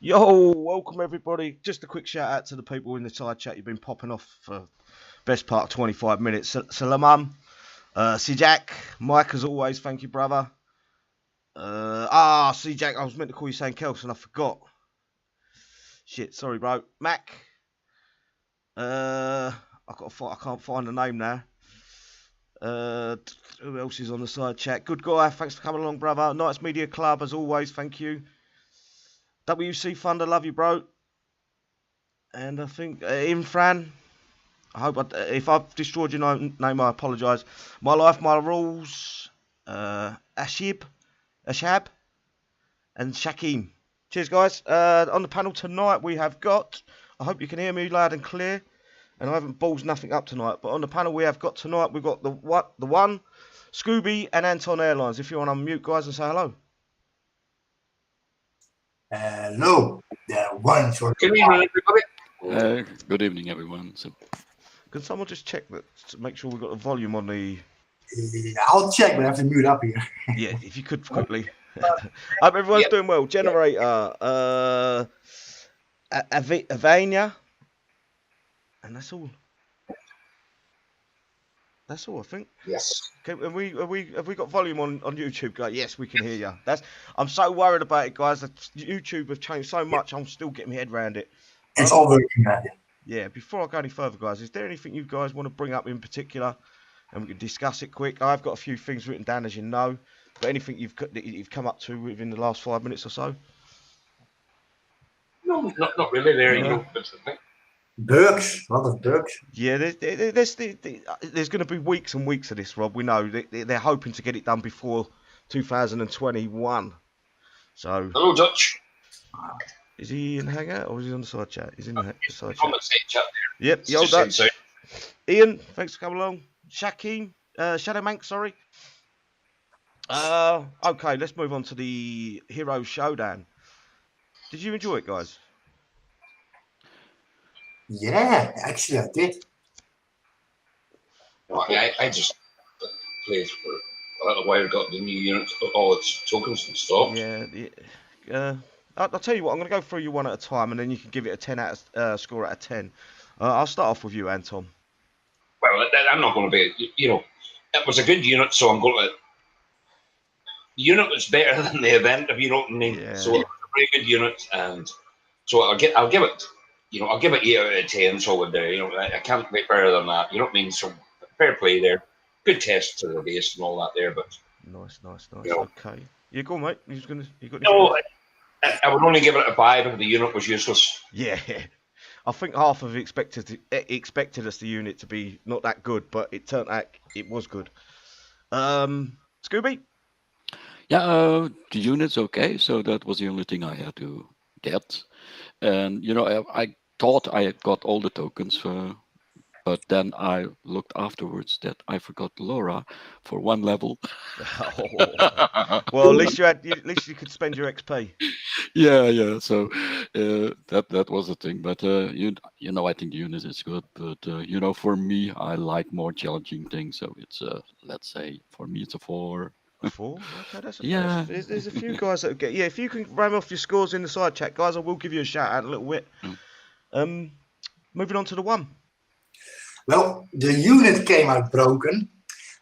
Yo, welcome everybody. Just a quick shout out to the people in the side chat. You've been popping off for best part of 25 minutes. Salamam, Jack, Mike as always, thank you brother. Jack, I was meant to call you St. Kels and I forgot. Shit, sorry bro. Mac, I can't find the name now. Who else is on the side chat? Good guy, thanks for coming along brother. Knights Media Club as always, thank you. WC Thunder, love you, bro. And I think Infran. I hope if I've destroyed your name, I apologise. My life, my rules. Ashab, and Shakim. Cheers, guys. On the panel tonight, we have got. I hope you can hear me loud and clear. And I haven't balls nothing up tonight. But on the panel we have got tonight, we've got the one, Scooby and Anton Airlines. If you want to unmute, guys, and say hello. Hello, the one for Good evening, everybody. Good evening, everyone. So, can someone just check that to make sure we've got the volume on the? I'll check, but I have to mute up here. Yeah, if you could quickly. Hope everyone's doing well. Generator, Avania, and that's all. That's all, I think. Yes. Okay, have we got volume on YouTube, guys? Yes, we can hear you. I'm so worried about it, guys. YouTube have changed so much. I'm still getting my head around it. It's all working now. Yeah. Before I go any further, guys, is there anything you guys want to bring up in particular, and we can discuss it quick? I've got a few things written down, as you know. But anything that you've come up to within the last 5 minutes or so? No, not really. There you go. Bugs, a lot of bugs. Yeah, there's going to be weeks and weeks of this, Rob. We know they're hoping to get it done before 2021. So. Hello, Dutch. Is he in the hangout or is he on the side chat? He's in the side On chat. the side chat there. Yep, the old Dutch. Ian, thanks for coming along. Shakim, Shadow Mank, sorry. Okay, let's move on to the Hero Showdown. Did you enjoy it, guys? Yeah, actually I did. Well, I just played for a little while, got the new units, all its tokens and stuff. Yeah. I'll tell you what, I'm going to go through you one at a time, and then you can give it a 10 score out of 10. I'll start off with you, Anton. Well, I'm not going to be, it was a good unit, so I'm going to. The unit was better than the event, if you know what I mean. Yeah. So it was a very good unit, and so I'll give it. I'll give it 8 out of 10. So I can't be better than that. You know what I mean? So fair play there. Good test to the base and all that there, but Nice. You know. Okay, you go, mate. You got. No, I would only give it a 5 if the unit was useless. Yeah, I think half of it expected us the unit to be not that good, but it turned out it was good. Scooby. yeah, the unit's okay. So that was the only thing I had to get. And, I thought I had got all the tokens, but then I looked afterwards that I forgot Laura for 1 level. Well, at least you could spend your XP. Yeah. So that was the thing. But I think the unit is good. But for me, I like more challenging things. So it's let's say for me it's a 4. 4? Okay, that's Yeah. There's a few guys that get. Yeah, if you can ram off your scores in the side chat, guys, I will give you a shout out a little bit. Moving on to the 1. Well, the unit came out broken.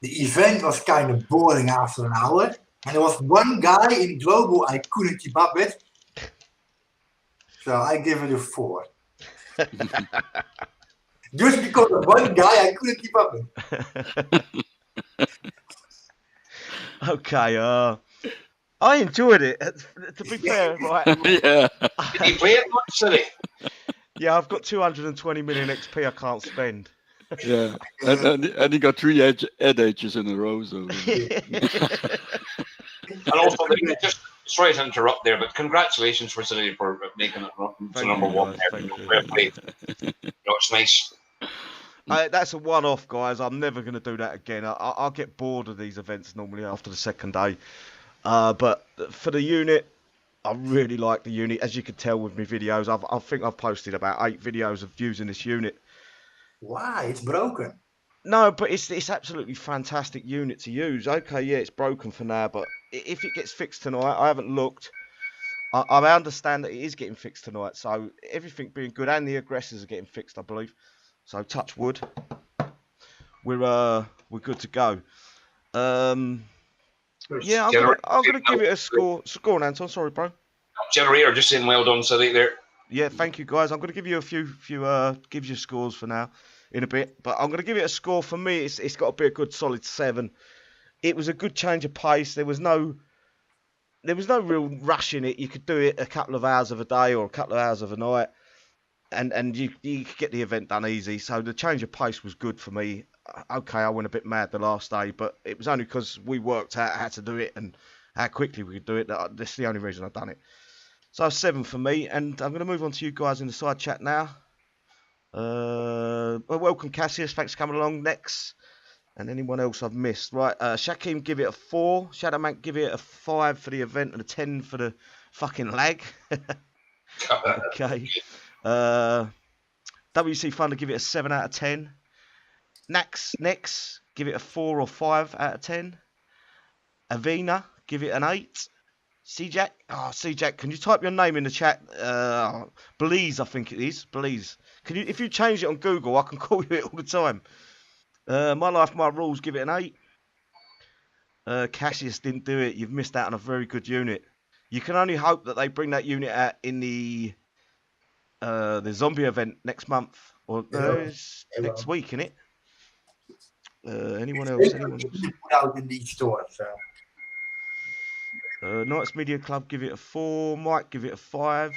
The event was kind of boring after an hour. And there was one guy in global I couldn't keep up with. So I give it a 4. Just because of one guy I couldn't keep up with. Okay, I enjoyed it. To be fair, right? Yeah. Did he play it much, City? Yeah, I've got 220 million XP I can't spend. Yeah. And he got 3 head ages in a row. So. And also, just sorry to interrupt there, but congratulations for City for making it to number 1 there. Fair play. It's nice. That's a one-off, guys. I'm never going to do that again. I'll get bored of these events normally after the second day. But for the unit, I really like the unit. As you can tell with my videos, I think I've posted about 8 videos of using this unit. Why? It's broken. No, but it's absolutely fantastic unit to use. Okay, yeah, it's broken for now, but if it gets fixed tonight, I haven't looked. I understand that it is getting fixed tonight, so everything being good and the aggressors are getting fixed, I believe. So touch wood, we're good to go. Yeah, I'm gonna give it a score. Score on, Anton. Sorry, bro. Generator just saying well done, Sadiq there. Yeah, thank you guys. I'm gonna give you a few give you scores for now in a bit, but I'm gonna give it a score. For me, it's got to be a good solid 7. It was a good change of pace. There was no real rush in it. You could do it a couple of hours of a day or a couple of hours of a night, and you could get the event done easy. So the change of pace was good for me. Okay, I went a bit mad the last day, but it was only because we worked out how to do it and how quickly we could do it. That's the only reason I've done it. So 7 for me, and I'm going to move on to you guys in the side chat now. Well, welcome Cassius, thanks for coming along. Next, and anyone else I've missed. Right, Shakim, give it a 4. Shadowman, give it a 5 for the event and a 10 for the fucking lag. Okay. WC Thunder, give it a 7 out of 10. Next, give it a 4 or 5 out of 10. Avina, give it an 8. C-Jack, C-Jack, can you type your name in the chat? Belize, I think it is. Belize. Can you, if you change it on Google, I can call you it all the time. My Life, My Rules, give it an 8. Cassius didn't do it. You've missed out on a very good unit. You can only hope that they bring that unit out in the zombie event next month or next week, innit? Anyone else? Put out in these stores. Knights Media Club, give it a 4. Mike, give it a 5.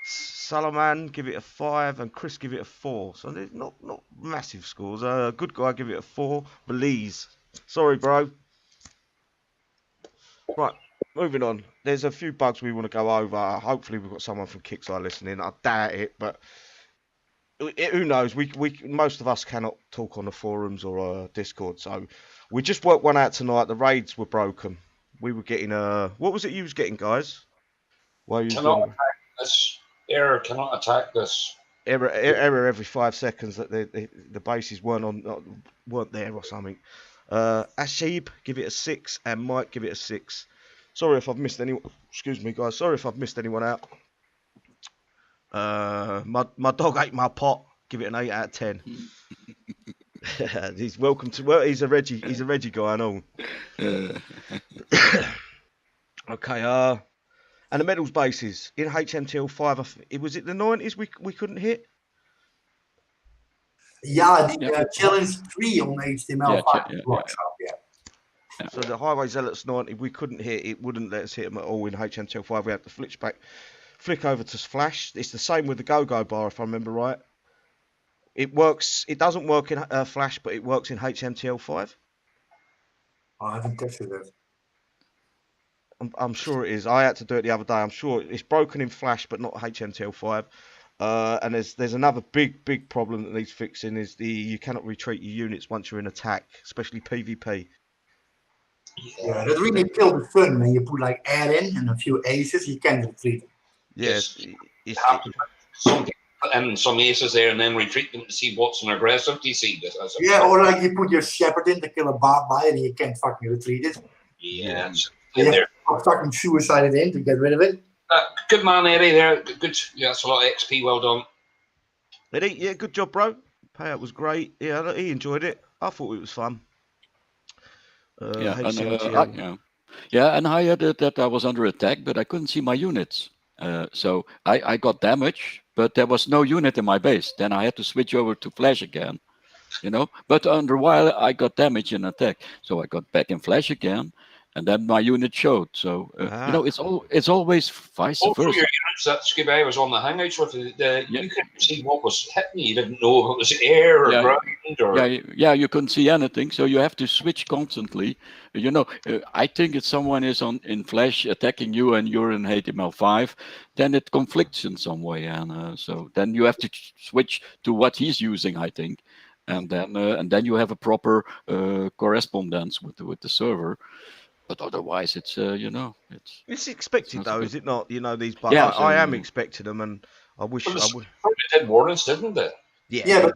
Salaman, give it a 5, and Chris, give it a 4. So they're not massive scores. Good Guy, give it a 4. Belize, sorry, bro. Right, moving on. There's a few bugs we want to go over. Hopefully, we've got someone from Kickstarter listening. I doubt it, but who knows? We most of us cannot talk on the forums or Discord, so we just worked one out tonight. The raids were broken. We were getting what was it you was getting, guys? While you cannot attack this error. Cannot attack this error every 5 seconds that the bases weren't there or something. Ashib, give it a 6, and Mike, give it a 6. Sorry if I've missed anyone. Excuse me, guys. Sorry if I've missed anyone out. My dog ate my pot. Give it an 8 out of 10. He's welcome to. Well, he's a Reggie guy and all. Okay. And the medals bases in HMTL 5. Was it the 90s we couldn't hit? Yeah, the challenge 3 on HTML5 workshop. Yeah. So the Highway Zealots 90 we couldn't hit. It wouldn't let us hit them at all in HMTL 5. We had to flick over to Flash. It's the same with the Go-Go bar, if I remember right. It works. It doesn't work in Flash, but it works in HMTL5. I haven't tested it. I'm sure it is. I had to do it the other day. I'm sure it's broken in Flash, but not HMTL5. And there's another big problem that needs fixing. Is you cannot retreat your units once you're in attack, especially PvP. Yeah, that really killed the fun when you put like air in and a few aces. You can't retreat them. Yes, some aces there and then retreat them to see what's an aggressive. Do you see this? Yeah, or like you put your shepherd in to kill a barbarian and you can't fucking retreat it. Yeah, you fucking suicided in to get rid of it. Good man, Eddie. There, good. Yeah, that's a lot of XP. Well done, Eddie. Yeah, good job, bro. Payout was great. Yeah, he enjoyed it. I thought it was fun. And I had it that I was under attack, but I couldn't see my units. So I got damage, but there was no unit in my base. Then I had to switch over to Flash again, But under a while I got damage in attack, so I got back in Flash again, and then my unit showed. So it's always vice versa. Your units that Skibby was on the hangouts with, you couldn't see what was hitting you. You didn't know if it was air or ground or you couldn't see anything. So you have to switch constantly. I think if someone is in Flash attacking you and you're in HTML5, then it conflicts in some way, and so then you have to switch to what he's using, I think, and then you have a proper correspondence with the server. But otherwise, it's it's expected though, is it not? These bugs. I am expecting them, and I wish I would. It did warnings, didn't it? Yeah.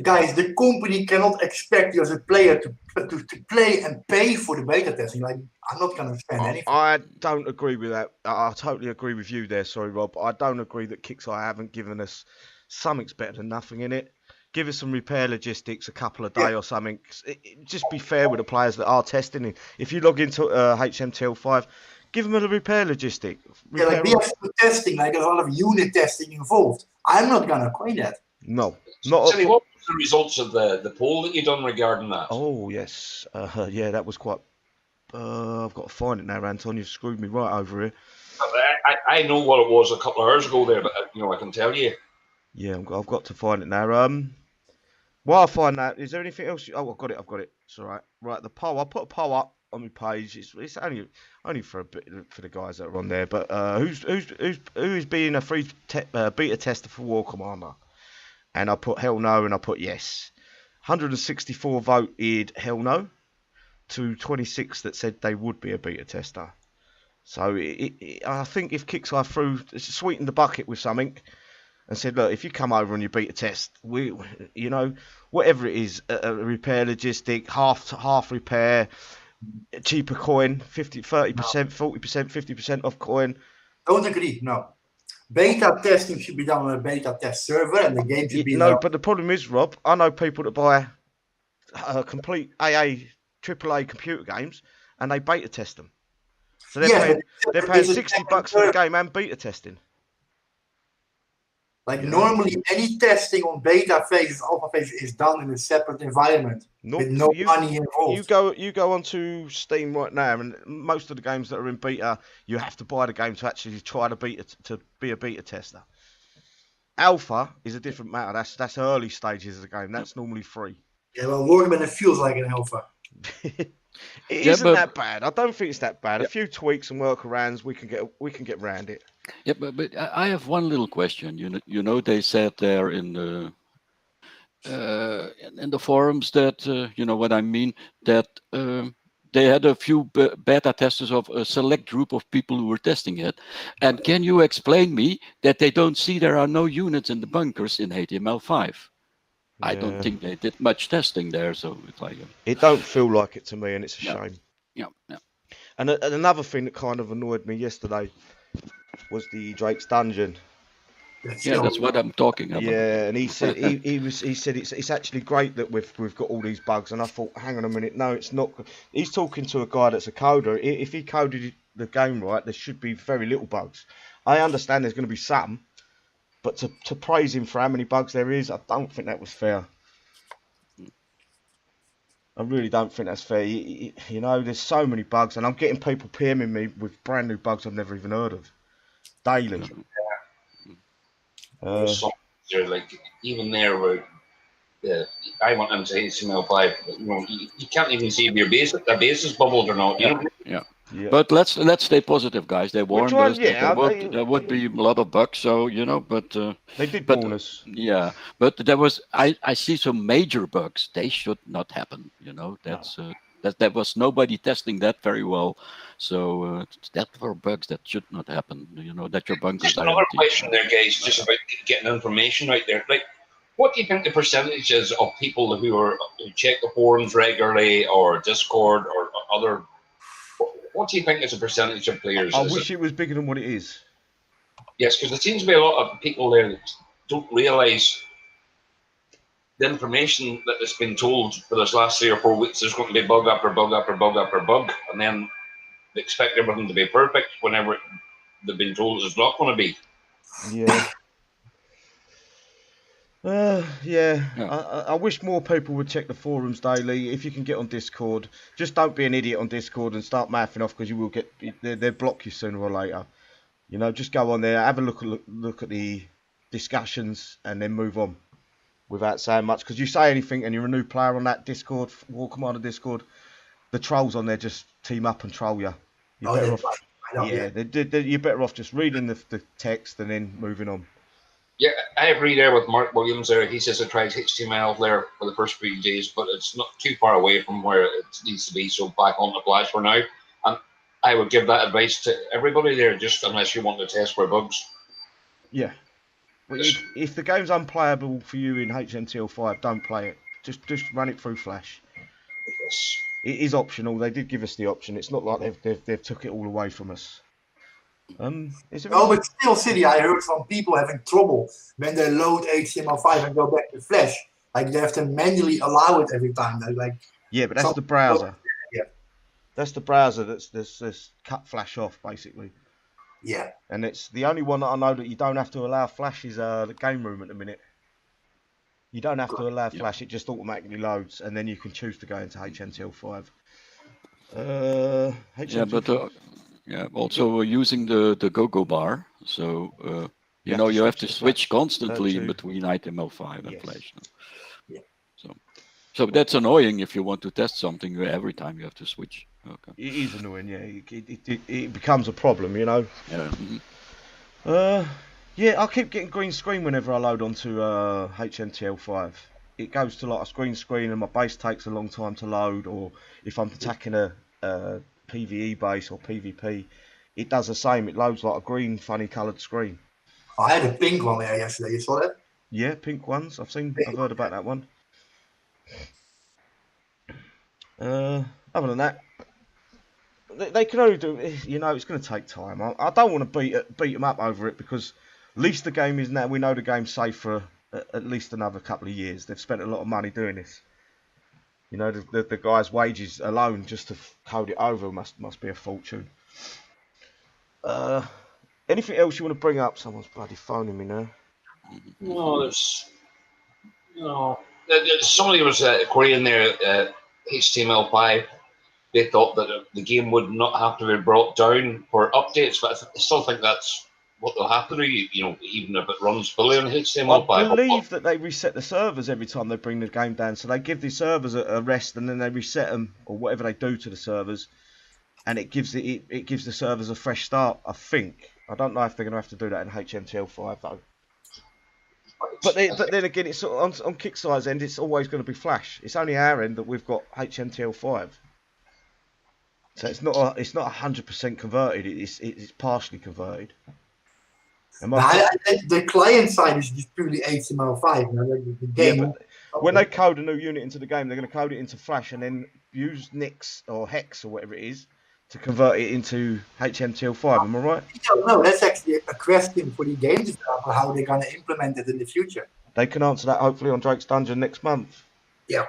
Guys, the company cannot expect you as a player to play and pay for the beta testing. Like, I'm not going to spend anything. I don't agree with that. I totally agree with you there. Sorry, Rob. I don't agree that Kickstarter haven't given us something's better than nothing in it. Give us some repair logistics a couple of days or something. Just be fair with the players that are testing it. If you log into HMTL5, give them a repair logistic. Yeah, like we have some testing, like there's a lot of unit testing involved. I'm not going to claim that. No. Silly, what was the results of the poll that you done regarding that? Oh, yes. Yeah, that was quite... I've got to find it now, Anton. You've screwed me right over here. I know what it was a couple of hours ago there, but I can tell you. Yeah, I've got to find it now. While I find that, is there anything else? Oh, I've got it. It's all right. Right, the poll. I put a poll up on my page. It's only for a bit for the guys that are on there. But who's being a free beta tester for War Commander? And I put hell no, and I put yes. 164 voted hell no, to 26 that said they would be a beta tester. So I think if Kickstarter sweetened the bucket with something and said, look, if you come over and you beta test, whatever it is, a repair logistic, half repair, cheaper coin, 50, 30%, 40%, 50% off coin. Don't agree, no. Beta testing should be done on a beta test server, and the game should be... No, but the problem is, Rob, I know people that buy complete AAA computer games, and they beta test them. So they're paying $60 for the game and beta testing. Like normally, any testing on beta phases, alpha phases is done in a separate environment with no money involved. You go onto Steam right now, and most of the games that are in beta, you have to buy the game to actually try to be a beta tester. Alpha is a different matter. That's early stages of the game. That's normally free. Yeah, well, Wargaming it feels like an alpha. It isn't that bad. I don't think it's that bad. A few tweaks and workarounds, we can get around it. Yeah, but I have one little question. You know, they said there in the forums that you know what I mean, that they had a few beta testers of a select group of people who were testing it. And can you explain me that they don't see there are no units in the bunkers in HTML5? I don't think they did much testing there, so it's like it don't feel like it to me, and it's a shame. Yeah. And another thing that kind of annoyed me yesterday was the Drake's Dungeon. Yeah, that's what I'm talking about. Yeah, and he said he said it's actually great that we've got all these bugs, and I thought, hang on a minute, no, it's not. He's talking to a guy that's a coder. If he coded the game right, there should be very little bugs. I understand there's going to be some, but to praise him for how many bugs there is, I don't think that was fair. I really don't think that's fair. You know, there's so many bugs, and I'm getting people PMing me with brand new bugs I've never even heard of daily. Like even there where I went into HTML5, you can't even see if your base is bubbled or not. Yeah. But let's stay positive, guys. They warned us that there would be a lot of bugs, so but they did warn us. Yeah, but there was I see some major bugs. They should not happen. That's that was nobody testing that very well. So that were bugs that should not happen. That your bunkers just another question there, guys, just about getting information out there. Like, what do you think the percentage is of people who check the forums regularly or Discord or other? What do you think is a percentage of players? I wish it was bigger than what it is. Yes, because there seems to be a lot of people there that don't realise the information that has been told for this last 3 or 4 weeks. There's going to be bug after bug after bug after bug, and then they expect everything to be perfect whenever they've been told it's not going to be. Yeah. I wish more people would check the forums daily. If you can get on Discord, just don't be an idiot on Discord and start mathing off, because you will they'll block you sooner or later. Just go on there, have a look at the discussions, and then move on without saying much. Because you say anything and you're a new player on that Discord, War Commander Discord, the trolls on there just team up and troll you. You're better off just reading the text and then moving on. Yeah, I agree there with Mark Williams there. He says it tries HTML there for the first few days, but it's not too far away from where it needs to be, so back on the flash for now. And I would give that advice to everybody there, just unless you want to test for bugs. Yeah. If the game's unplayable for you in HMTL5, don't play it. Just run it through Flash. Yes. It is optional. They did give us the option. It's not like they've took it all away from us. Is there No, but still, City, I heard from people having trouble when they load HTML5 and go back to Flash. Like they have to manually allow it every time. Like yeah, but that's the browser. Yeah. That's the browser that's cut Flash off basically. Yeah. And it's the only one that I know that you don't have to allow Flash is the game room at the minute. You don't have to allow Flash; it just automatically loads, and then you can choose to go into HMTL5. HMTL5. Also we're using the go-go bar, so you have to switch constantly in between HTML5 and Flash. Yeah. So that's annoying if you want to test something. Every time you have to switch. Okay. It is annoying, yeah. It becomes a problem, Yeah. Yeah, I keep getting green screen whenever I load onto HMTL5. It goes to like a green screen and my base takes a long time to load, or if I'm attacking a PvE base or PvP, it does the same. It loads like a green, funny coloured screen. I had a pink one there yesterday. You saw that? Yeah, pink ones. I've heard about that one. Other than that, they can only do. It's going to take time. I don't want to beat them up over it because at least the game is now. We know the game's safe for at least another couple of years. They've spent a lot of money doing this. The guy's wages alone just to code it over must be a fortune. Anything else you want to bring up? Someone's bloody phoning me now. No. Somebody was querying there HTML5. They thought that the game would not have to be brought down for updates, but I still think that's what they'll have to do. Even if it runs fully on HTML5. I believe that they reset the servers every time they bring the game down, so they give the servers a rest and then they reset them or whatever they do to the servers, and it gives the servers a fresh start. I think. I don't know if they're going to have to do that in HMTL5 though. But then again, it's on Kickstarter's end. It's always going to be Flash. It's only our end that we've got HMTL5. So it's not 100% converted. It's partially converted. The client side is just purely HTML5. The game. Yeah, but when they code a new unit into the game, they're going to code it into Flash and then use Nix or Hex or whatever it is to convert it into HMTL5. Am I right? I don't know. That's actually a question for the game developer, how they're going to implement it in the future. They can answer that hopefully on Drake's Dungeon next month. Yeah.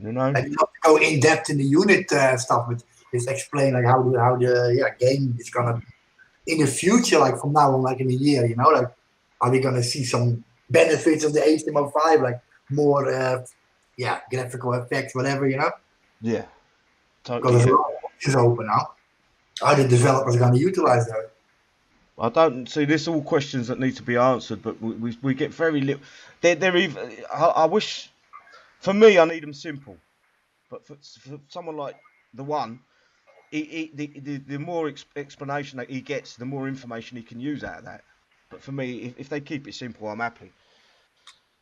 And not go in depth in the unit stuff, but just explain like how the game is gonna in the future, like from now on, like in a year, like are we gonna see some benefits of the HTML5, like more graphical effects, whatever, Yeah. Totally. Because there's a lot of options open now. How the developers are gonna utilize that? I don't see. There's all questions that need to be answered, but we get very little. They're even. I wish. For me, I need them simple, but for someone like the one, the more explanation that he gets, the more information he can use out of that. But for me, if they keep it simple, I'm happy.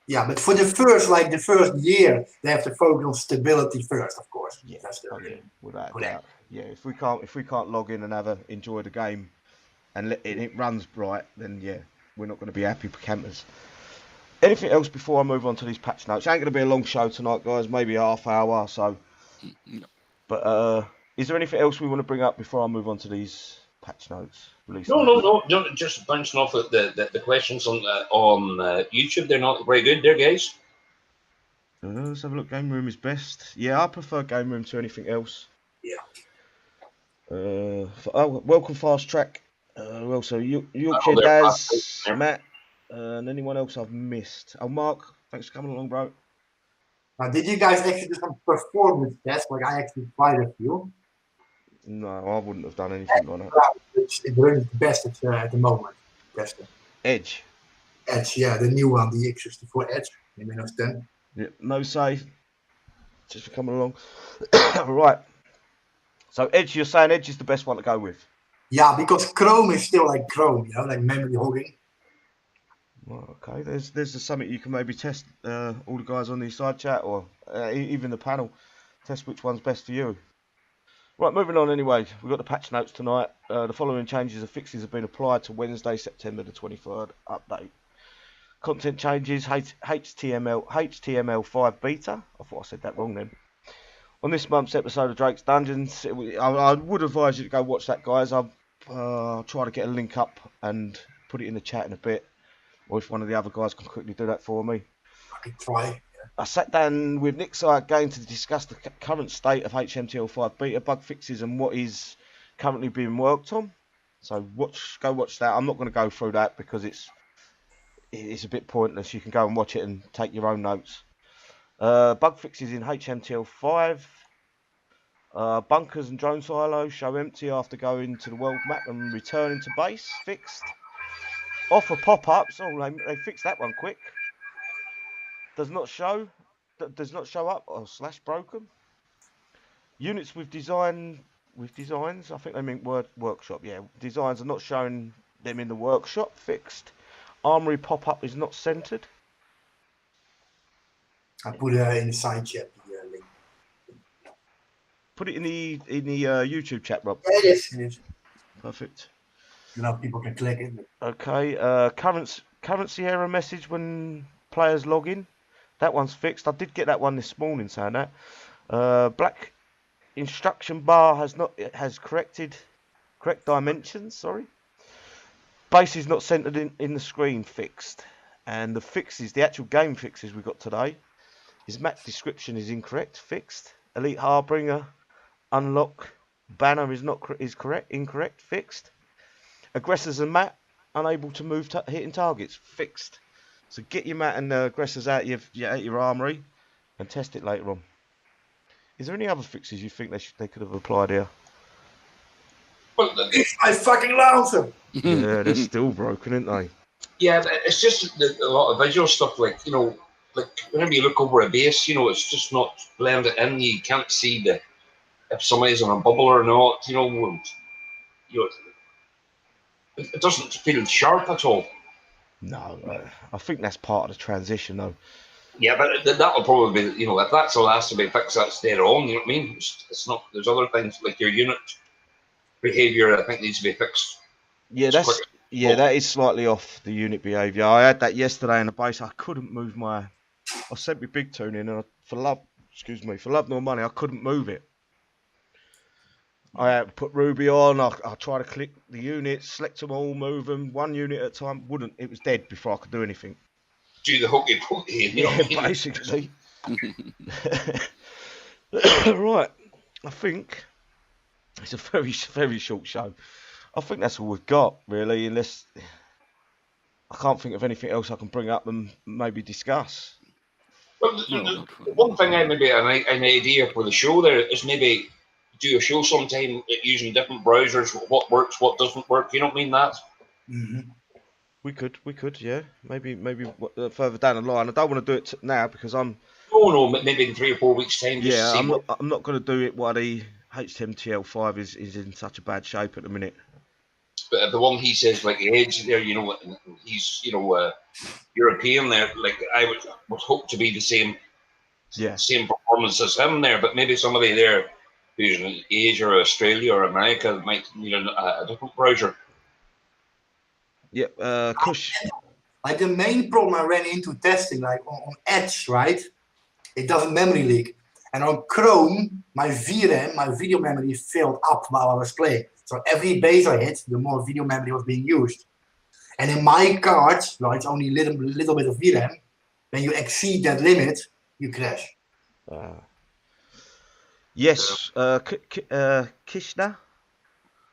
Yeah, but for the first year, they have to focus on stability first, of course. Yeah, without a doubt. Yeah, if we can't log in and enjoy the game, and it runs right, then yeah, we're not going to be happy campers. Anything else before I move on to these patch notes? It ain't going to be a long show tonight, guys. Maybe a half hour or so. But is there anything else we want to bring up before I move on to these patch notes? No. Just bouncing off the questions on YouTube. They're not very good there, guys. Let's have a look. Game room is best. Yeah, I prefer game room to anything else. Yeah. Welcome Fast Track. Also, Yorkshire Daz, Matt. And anyone else I've missed? Oh, Mark, thanks for coming along, bro. Now, did you guys actually do some performance tests? Like I actually tried a few. No, I wouldn't have done anything like that. It runs the best at the moment. Testing. Edge, yeah, the new one, the X64 Edge in Windows 10. Yeah, no save. Just for coming along. Right. So Edge, you're saying Edge is the best one to go with? Yeah, because Chrome is still like Chrome, like memory hogging. Well, okay, there's something you can maybe test all the guys on the side chat or even the panel. Test which one's best for you. Right, moving on anyway. We've got the patch notes tonight. The following changes and fixes have been applied to Wednesday, September the 23rd update. Content changes, HTML5 beta. I thought I said that wrong then. On this month's episode of Drake's Dungeons, I would advise you to go watch that, guys. I'll try to get a link up and put it in the chat in a bit. Or if one of the other guys can quickly do that for me. I can try. I sat down with Nick Site again to discuss the current state of HMTL5 beta bug fixes and what is currently being worked on. So go watch that. I'm not going to go through that because it's a bit pointless. You can go and watch it and take your own notes. Bug fixes in HMTL5. Bunkers and drone silos show empty after going to the world map and returning to base. Fixed. Offer pop-ups. Oh, they fixed that one quick. Does not show up or / broken. Units with designs. I think they mean workshop. Yeah, designs are not showing them in the workshop. Fixed. Armory pop-up is not centered. I put it in the side chat link. Put it in the YouTube chat, Rob. Yeah, it is. Perfect. People can click it. Okay. Currency error message when players log in. That one's fixed. I did get that one this morning saying that. Black instruction bar has correct dimensions. Sorry. Base is not centered in the screen. Fixed. And the actual game fixes we got today. His map description is incorrect. Fixed. Elite Harbinger unlock banner is incorrect. Fixed. Aggressors and mat unable to move hitting targets. Fixed. So get your mat and aggressors out your armory and test it later on. Is there any other fixes you think they could have applied here? Well, I fucking love them. Yeah, they're still broken, aren't they? yeah, but it's just a lot of visual stuff. Like whenever you look over a base, it's just not blended in. You can't see if somebody's on a bubble or not. It doesn't feel sharp at all. No, I think that's part of the transition, though. Yeah, but that'll probably be, if that's the last to be fixed, that's dead on. You know what I mean? It's not. There's other things like your unit behavior. I think needs to be fixed. Yeah, that is slightly off the unit behavior. I had that yesterday in the base. I couldn't move I sent my big tune in, and for love nor money, I couldn't move it. I had to put Ruby on. I tried to click the units, select them all, move them one unit at a time. Wouldn't. It was dead before I could do anything. Do the hokey pokey. Yeah, basically. Right. I think it's a very, very short show. I think that's all we've got, really, unless I can't think of anything else I can bring up and maybe discuss. Well, the one thing I maybe an idea for the show there is maybe do a show sometime using different browsers, what works, what doesn't work. You don't mean that? Mm-hmm. We could, yeah. Maybe further down the line. I don't want to do it now because I'm. No, maybe in 3 or 4 weeks' time. Just Yeah, see I'm not going to do it while the HMTL5 is in such a bad shape at the minute. But the one he says, like Edge there, he's European there. Like I would hope to be the same performance as him there. But maybe somebody there who's in Asia or Australia or America might need a different browser. Yep, Kush. Like the main problem I ran into testing, like on Edge, right? It doesn't memory leak. And on Chrome, my VRAM, my video memory filled up while I was playing. So every base I hit, the more video memory was being used. And in my cards, well, it's only a little bit of VRAM. When you exceed that limit, you crash. Yes, Kishna.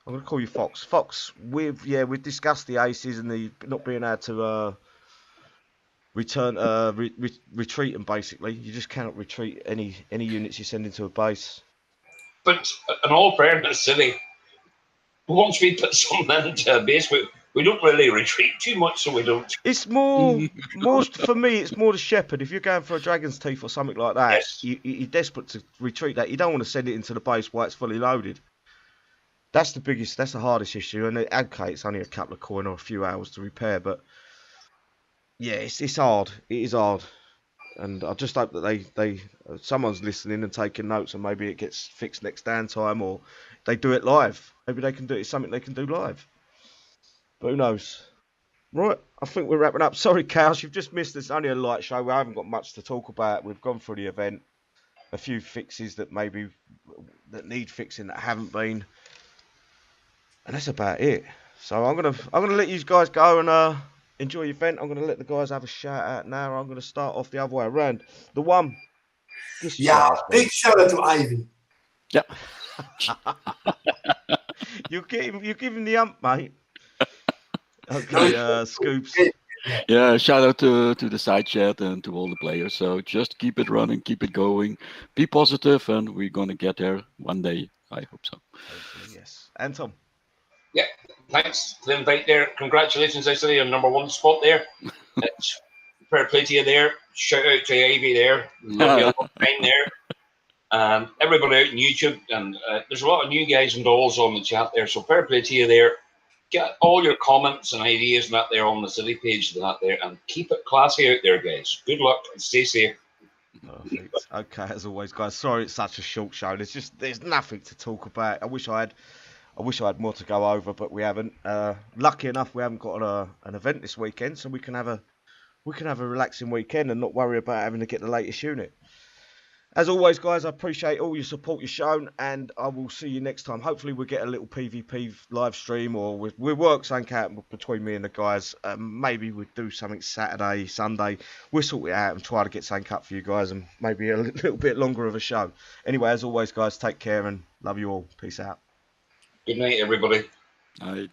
I'm going to call you Fox. Fox, we've discussed the aces and the not being able to retreat them. Basically, you just cannot retreat any units you send into a base. But in all fairness, City, once we put something into a base, we don't really retreat too much, so we don't. It's more for me. It's more the shepherd. If you're going for a dragon's teeth or something like that, yes. You're desperate to retreat that. You don't want to send it into the base while it's fully loaded. That's the hardest issue. And okay, it's only a couple of coin or a few hours to repair, but yeah, it's hard. It is hard, and I just hope that they someone's listening and taking notes, and maybe it gets fixed next downtime, or they do it live. Maybe they can do it. It's something they can do live. But who knows? Right, I think we're wrapping up. Sorry, Cows, you've just missed. It's only a light show. We haven't got much to talk about. We've gone through the event. A few fixes that need fixing that haven't been, and that's about it. So I'm gonna let you guys go and enjoy your event. I'm gonna let the guys have a shout out now. I'm gonna start off the other way around. The one, just Yeah, shout out, big shout out to Ivy. Yeah. you give him the ump, mate. Okay, Scoops. Yeah, shout out to the side chat and to all the players. So just keep it running, keep it going, be positive, and we're gonna get there one day. I hope so. Hopefully, yes. And Tom. Yeah, thanks for the invite there. Congratulations, I say, on #1 spot there. It's fair play to you there. Shout out to Ivy there. Love you a lot time there. And everybody out on YouTube. And there's a lot of new guys and dolls on the chat there. So fair play to you there. Get all your comments and ideas and that there on the city page and that there. And keep it classy out there, guys. Good luck and stay safe. Perfect. Okay, as always, guys. Sorry it's such a short show. There's nothing to talk about. I wish I had more to go over, but we haven't. Lucky enough, we haven't got an event this weekend, so we can have a relaxing weekend and not worry about having to get the latest unit. As always, guys, I appreciate all your support you've shown, and I will see you next time. Hopefully, we'll get a little PvP live stream, or we'll work something out between me and the guys. Maybe we'll do something Saturday, Sunday. We'll sort it out and try to get something up for you guys, and maybe a little bit longer of a show. Anyway, as always, guys, take care and love you all. Peace out. Good night, everybody. I